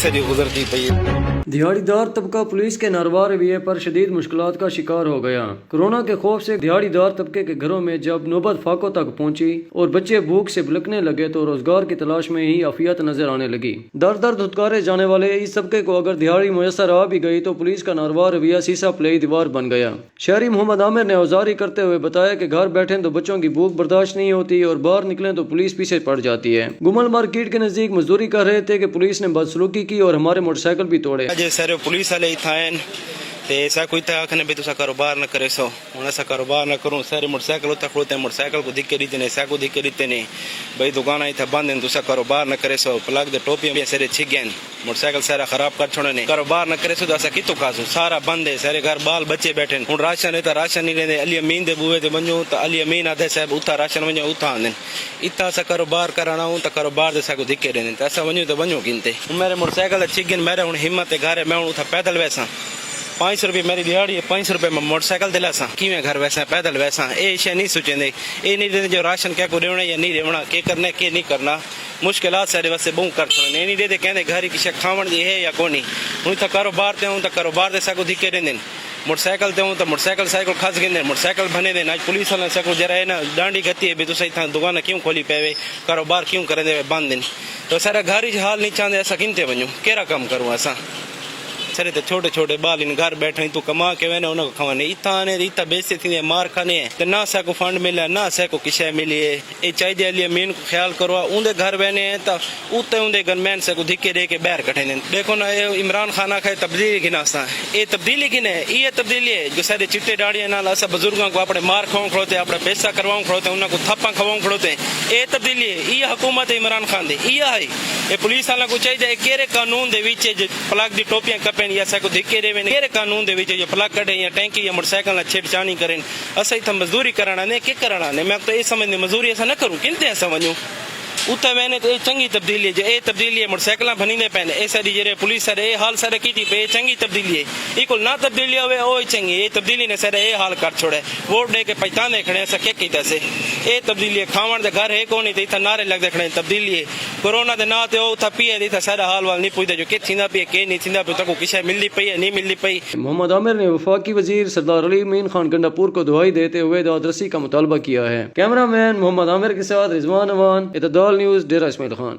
ساری گزرتی پئی ہے۔ دیہڑی دار طبقہ پولیس کے ناروا رویے پر شدید مشکلات کا شکار ہو گیا۔ کورونا کے خوف سے دیہڑی دار طبقے کے گھروں میں جب نوبت فاقوں تک پہنچی اور بچے بھوک سے بلکنے لگے تو روزگار کی تلاش میں ہی عافیت نظر آنے لگی۔ در در دھتکارے جانے والے اس طبقے کو اگر دیہڑی میسر آ بھی گئی تو پولیس کا ناروا رویہ سیسا پلئی دیوار بن گیا۔ شہری محمد عامر نے اوزاری کرتے ہوئے بتایا کہ گھر بیٹھیں تو بچوں کی بھوک برداشت نہیں ہوتی اور باہر نکلیں تو پولیس پیچھے پڑ جاتی ہے۔ گمل مارکیٹ کے نزدیک مزدوری کر رہے تھے کہ پولیس نے بدسلوکی کی اور ہمارے موٹر سائیکل بھی توڑے۔ سارے پولیس والے تھائن ایسا کوئی تھا آخنے بھی تو کاروبار نہ کرے سو ہوں ایسا کاروبار نہ کروں سارے موٹر سائیکل اتنا کھڑوتے ہیں موٹر سائیکل کو دکھ کے دیتے ہیں سا کو دکھ کے دیتے ہیں بھائی دکان آئی تھا بند ہیں تو کاروبار نہ کرے سو پلاک دے ٹوپیاں بھی سارے چھک گئے موٹر سائیکل سارا خراب کر چھوڑنے کاروبار نہ کرے سو تو ایسا کتوں کھاسو سارا بند ہے سارے گھر بال بچے بیٹھے ہوں راشن ہے تو راشن نہیں رہتے علی امین دے بوے تے ونجو تو علی امین آدھے صاحب اتنا راشن ونجو اتنا آدھے اتنا ایسا کاروبار کرانا ہوں تو کاروبار دے سا کو دکھ کے رہتے تو ایسا ونجو تو ونجو گنتے میرے موٹر سائیکل چھک گئے میرے ہوں ہمت ہے گھر ہے میں ہوں اتنا پیدل ویسا 500 روپے میری دیہڑی ہے 500 روپے میں موٹر سائیکل دلا سا کیویں گھر ویسا پیدل ویسا یہ شے نہیں سوچیں دے یہ نہیں دے جو راشن کیا کو ریونا یا نہیں ریونا کیا کرنا کیا نہیں کرنا مشکلات سارے واسطے بہت کر چھوڑنے نہیں دے کہنے گھر ہی کسی کھاون دی ہے یا کونی ہوں تو کاروبار تے ہوں تو کاروبار دے سکو دکھے رہندے موٹر سائیکل تے ہوں تو موٹر سائیکل کھس گئے موٹر سائیکل بنے دیں آج پولیس والے سکو جرا ہے نا ڈانڈی گتی ہے بھی تو صحیح تھا دکان کیوں کھولی پے کاروبار کیوں کریں دے بند دیں تو سارا گھر ہی حال نہیں چاہتے ایسا کنتے ونجوں کیرا کام کروں ایسا سارے تو چھوٹے چھوٹے بال ان گھر بیٹھے تو کما کے وینے انہوں کو کھوانے اتنا آنے اتنا بیچتے تھے مار کھانے ہیں تو نہ سا کو فنڈ ملے نہ سا کو کشے ملی ہے یہ چاہیے لیے مین کو خیال کروا اندے گھر وینے ہیں تو اتنے اندے گھر مین سے کو دھکے دے کے باہر کٹھے دیکھو نا یہ عمران خانہ کا تبدیلی کی ناسا یہ تبدیلی کی نہیں یہ تبدیلی ہے جو سارے چٹے ڈاڑیاں نال ایسا بزرگوں کو اپنے مار کھواؤں کھڑوتے اپنے پیسہ کرواؤں کھڑوتے انہوں کو تھپاں کھواؤں کھڑوتے یہ تبدیلی ہے یہ حکومت عمران خان دی یہ ہے یہ پولیس والوں کو چاہیے کہڑے قانون دے وچ پلاک دی ٹوپیاں کپیں یا سا کو دھکے کہڑے قانون دے وچ جو پلاک کڈے یا ٹینکی یا موٹر سائیکل نہ چھیڑ چھانی کریں اسا اتنا مزدوری کرانا نہیں کہ کرانا نہیں میں تو یہ سمجھنے مزدوری ایسا نہ کروں کنتے ایسا ونجوں اتنا میں نے تو یہ چنگی تبدیلی ہے یہ تبدیلی ہے موٹر سائیکل بنینے پہنے یہ ساری جڑے پولیس سارے یہ حال سارے کی یہ چنگی تبدیلی ہے یہ کو نہ تبدیلی ہوئے وہ چنگی یہ تبدیلی نے سارے یہ حال کر چھوڑے ووٹ دے کے پہچانے کھڑے ایسا کیا کیتا سے یہ تبدیلی ہے کھاون دے گھر ہے کون نہیں اتنا نعرے لگ دے کھڑے تبدیلی ہے کورونا دے نا تے او تھا پیے اتنا سارا حال وال نہیں پوچھتا جو کہ تھیندا پی کہ نہیں تھیندا پی تک کسے ملدی پئی ہے نہیں ملدی پئی۔ محمد عامر نے وفاقی وزیر سردار علی امین خان گنڈا پور کو دعائی دیتے ہوئے داد رسی کا مطالبہ کیا ہے۔ کیمرہ مین محمد عامر کے ساتھ رضوان اوان، اعتدال نیوز، ڈیرہ اسماعیل خان۔